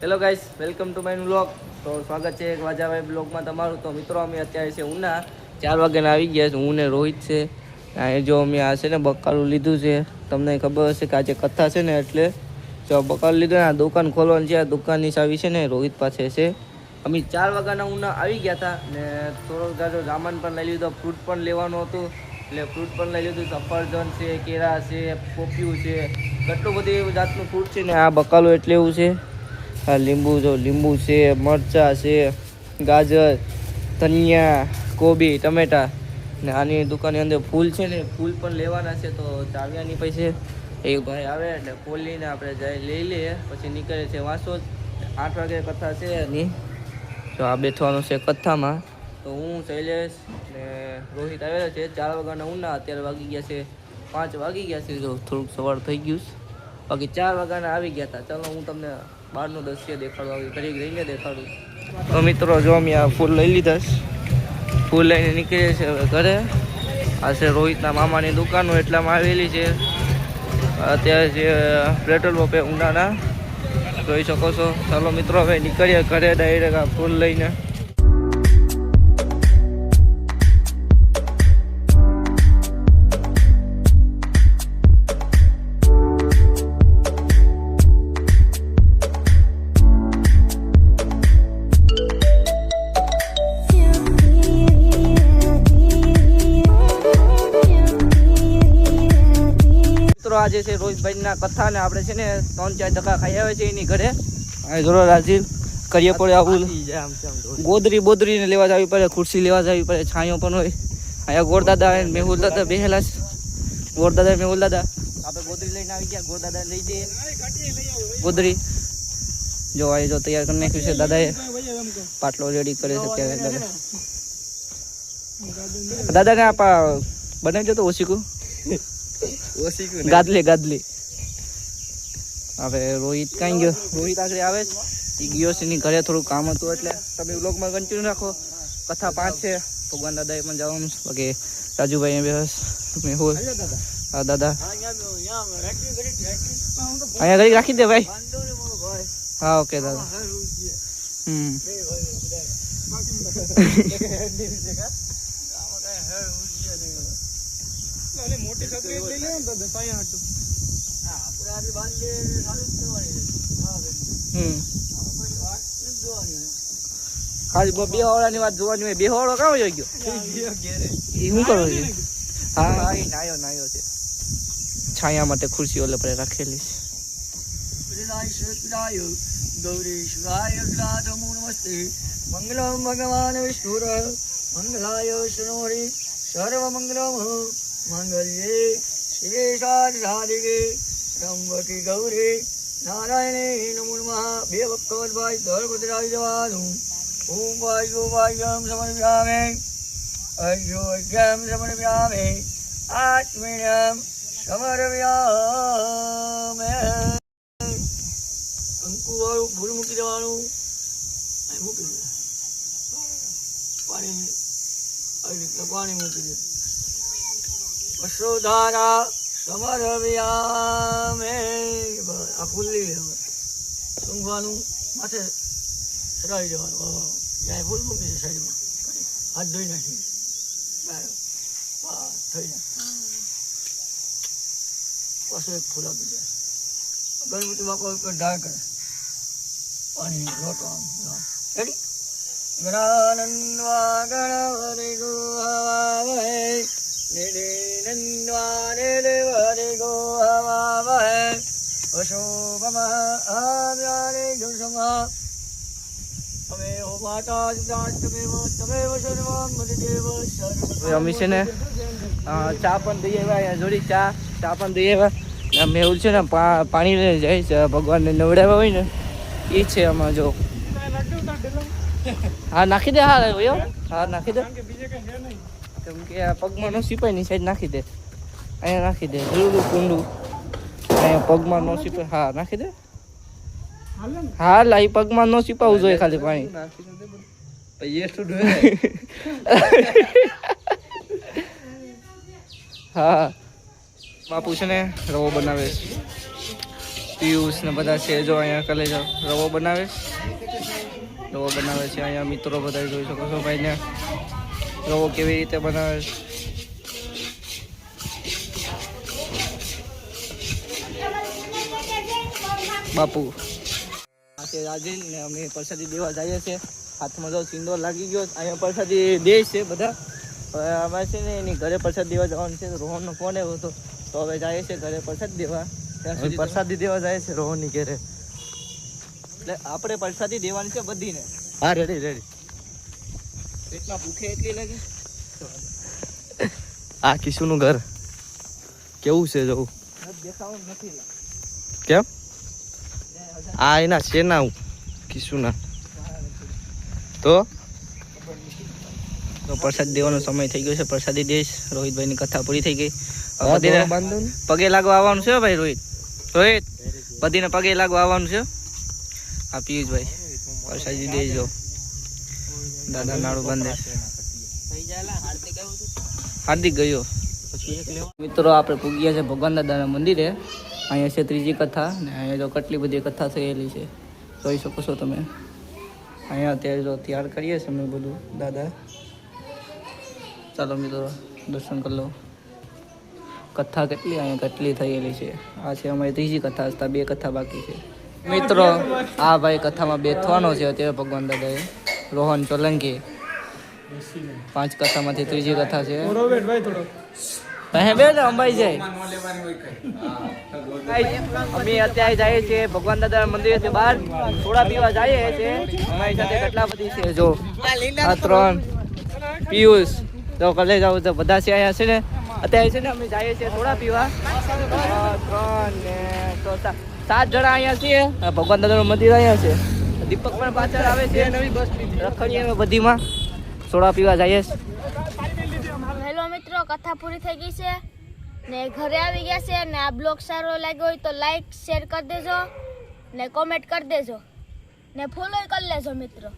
Hello guys, welcome to my vlog. તો સ્વાગત છે એક વાજાભાઈ બ્લોગમાં તમારું. તો મિત્રો, અમે અત્યારે છે ઉના 4 વાગ્યાના આવી ગયા છે. હું ને રોહિત છે. આ જો અમે આ છે ને બકાલું લીધું છે. તમને ખબર હશે કે આજે કથા છે ને, એટલે જો બકાલું લીધું ને આ દુકાન ખોલવાની છે. આ દુકાનની ચાવી છે ને રોહિત પાસે છે. અમે 4 વાગ્યાના ઉના આવી ગયા હતા ને થોડોક જાજો સામાન પણ લઈ લીધો. ફ્રૂટ પણ લેવાનું હતું એટલે ફ્રૂટ પણ લઈ લીધું. સફરજન છે, કેળા છે, પોપિયું છે, કેટલું બધી જાતનું ફ્રૂટ છે ને આ બકાલું એટલે એવું છે. આ લીંબુ છે, મરચાં છે, ગાજર, ધનિયા, કોબી, ટમેટા ને આની દુકાનની અંદર ફૂલ છે ને ફૂલ પણ લેવાના છે. તો ચાવ્યાની પૈસે એક ભાઈ આવે એટલે ફૂલ લઈને આપણે જઈ લઈ લઈએ, પછી નીકળે છે વાંસોદ. 8 વાગે કથા છે એની. તો આ બેઠવાનું છે કથામાં. તો હું શૈલેષ ને રોહિત આવેલા છે 4 વાગ્યાના ઉના. અત્યારે વાગી ગયા છે 5 વાગી ગયા છે. જો થોડુંક સવાર થઈ ગયું છે. બાકી 4 વાગ્યાના આવી ગયા હતા. ચાલો હું તમને બહારનું દ્રશ્ય દેખાડું, આવી ઘડીક રહીને દેખાડું. તો મિત્રો, જો અમે આ ફૂલ લઈ લીધા છે. ફૂલ લઈને નીકળીએ છીએ હવે ઘરે. આ છે રોહિતના મામાની દુકાનો એટલામાં આવેલી છે. અત્યારે છે પેટ્રોલ પંપે ઉનાના, જોઈ શકો છો. ચાલો મિત્રો, હવે નીકળીએ ઘરે ડાયરેક્ટ આ ફૂલ લઈને. આજે છે રોહિતભાઈના કથા ને આપણે છે ને 3-4 ટકા ખાઈ આવે છે એની ઘરે. આ જોરો રાજીવ કરીએ પડે આવું બોદરી ને લેવા જવી પડે, ખુરશી લેવા જવી પડે, છાંયો પણ હોય. અહીંયા ગોરદાદા અને મેહુલ દાદા બેહેલા છે. ગોરદાદા મેહુલ દાદા આપણે ગોદરી લઈને આવી ગયા. ગોરદાદા લઈ જઈએ ગોદરી. જો આ જો તૈયાર કરી નાખ્યું છે દાદાએ. પાટલો રેડી કરે છે ત્યારે દાદાને આપા બનાવજો તો ઓશીકું ગાદલી. હવે રોહિત કઈ ગયો? રોહિત આગળ આવે છે. એ ગયો છે એની ઘરે, થોડું કામ હતું એટલે તમે વ્લોગમાં કન્ટિન્યુ રાખો. કથા 5 છે. ભગવાન દાદાએ પણ જવાનું છે. બાકી રાજુભાઈ બેહસ મેહુલ હા દાદા અહીંયા ઘડી રાખી દે ભાઈ. હા ઓકે દાદા. મોટી છત્રી લઈ લે તો દસાયા હતું. હા આપણે આજે બાંધી ચાલુ કરવાની છે. ખાલી બે હોળાની વાત જોવાની હોય. બે હોળો કામ જોઈ ગયો એ શું કરવું છે? હા નાયો છે. છાયા માટે ખુરશી ઓલે પર રાખેલી છે. મંગલમ ભગવાન વિષ્ણુર મંગલાય શૃણોરી સર્વ મંગલમ મંગલ્યે શિવે સાધિકે ત્રંબકી ગૌરી નારાયણે નમો નમઃ. બે વખત ભાઈ ધર્મદ્રાવી જવાનું. ઓમ વાયુમ સમર્પ્યામે અયોગ્યમ સમર્પ્યામે આત્મીયમ સમર્પ્યામે. કંકુ વાળું ફૂલ મૂકી દેવાનું. મૂકી દે પાણી આવી રીતના પાણી મૂકી દે. વસુધારા સમર્પ્યામે. આ ફૂલ લઈ લેવાનું. ઊંઘવાનું માથે ચડાવી દેવાનું. ત્યાં ફૂલ મૂકી દે સાઈડમાં. હાથ ધોઈ નાખી થઈ જાય. પાછું એક ફૂલ આપી દે. ગણપતિ બાપા ઉપર ઢાળ કરે. પાણી લોટો આમ રેડી. ગણાનંદવા ગણવરે ગોહવાવહે નિધિનંદવા નિધિવરે ગોહવાવહે અશોકમઃ આવ્યારે જુષમઃ તમેવ માતા તમેવ સર્વં મદદેવ સર્વ. અમે છે ને ચા પણ દઈએ અહીંયા જોડી ચા પણ દઈએ. મેહુલ છે ને પાણી લઈને જાય છે. ભગવાનને નવડાવ્યા હોય ને એ છે આમાં. જો હા નાખી દે. હા નાખી દે. કેમ કે આ પગમાં નો સિપાઈ ની સાઈડ નાખી દે. અહીંયા નાખી દે. જરૂર કુંડું અહીંયા પગમાં નો સિપાઈ. હા નાખી દે. હા લા પગમાં નો સિપાવું જોઈએ ખાલી પાણી. હા બાપુ છે ને રવો બનાવે છે. પિયુષ ને બધા છે જો અહીંયા કલે જો રવો બનાવે છે અહીંયા મિત્રો બધા જોઈ શકો છો ભાઈને રવો કેવી રીતે બનાવે છે. બાપુ આજે રાજીન ને અમે પ્રસાદી દેવા જઈએ છીએ. હાથમાં જો સિંદૂર લાગી ગયો. અહીંયા પ્રસાદી દે છે બધા. હવે અમારે છે ને એની ઘરે પ્રસાદ દેવા જવાનું છે. રોહનનો ફોન આવ્યો હતો તો હવે જાય છે ઘરે પ્રસાદ દેવા. ત્યાં સુધી પ્રસાદી દેવા જાય છે રોહનની ઘરે. એટલે આપણે પ્રસાદી દેવાની છે બધીને. હા રેડી પેટમાં ભૂખે એટલી લાગી. આ કિશુનું ઘર કેવું છે જોવું દેખાવું નથી કેમ આ એના છે ના કિશુના તો પ્રસાદ દેવાનો સમય થઈ ગયો છે. પ્રસાદી દેશ રોહિતભાઈની કથા પૂરી થઈ ગઈ. બાંધો પગે લાગવા આવવાનું છે ભાઈ. રોહિત બધીને પગે લાગવા આવવાનું છે. આ પિયુષભાઈ પ્રસાદી દેજો દાદા નાડું બાંધે. હાર્દિક ગયો મિત્રો. આપણે પૂગ્યા છે ભગવાન દાદાના મંદિરે. અહીંયા છે ત્રીજી કથા ને અહીંયા જો કેટલી બધી કથા થયેલી છે જોઈ શકો છો તમે. અહીંયા અત્યારે જો તૈયાર કરીએ છીએ અમે બધું દાદા. ચાલો મિત્રો દર્શન કરી લો. કથા કેટલી અહીંયા કેટલી થયેલી છે. આ છે અમારી ત્રીજી કથા. હતા 2 કથા બાકી છે મિત્રો. આ ભાઈ કથામાં બેઠવાનો છે અત્યારે ભગવાન દાદાએ. રોહન સોલંકી 5 કથામાંથી ત્રીજી કથા છે. અંબાઈ જાય. અમે અત્યારે જઈએ છીએ ભગવાન દાદા મંદિરેથી બહાર થોડા પીવા જઈએ છીએ. અમારી સાથે કેટલા બધી છે જો આ 3 પિયુષ જો કલે જાવ તો બધા છે અહીંયા છે ને. અત્યારે છે ને અમે જઈએ છીએ થોડા પીવા. 3 ને 7 જણા અહીંયા છીએ. ભગવાન દાદાનું મંદિર અહીંયા છે. દીપક પણ પાછળ આવે છે. નવી બસ રખડીએ અમે બધીમાં થોડા પીવા જઈએ. હેલો મિત્રો, કથા પૂરી થઈ ગઈ છે ને ઘરે આવી ગયા છે. ને આ બ્લોગ સારો લાગ્યો હોય તો લાઈક શેર કરી દેજો ને કોમેન્ટ કરી દેજો ને ફોલો કરી લેજો મિત્રો.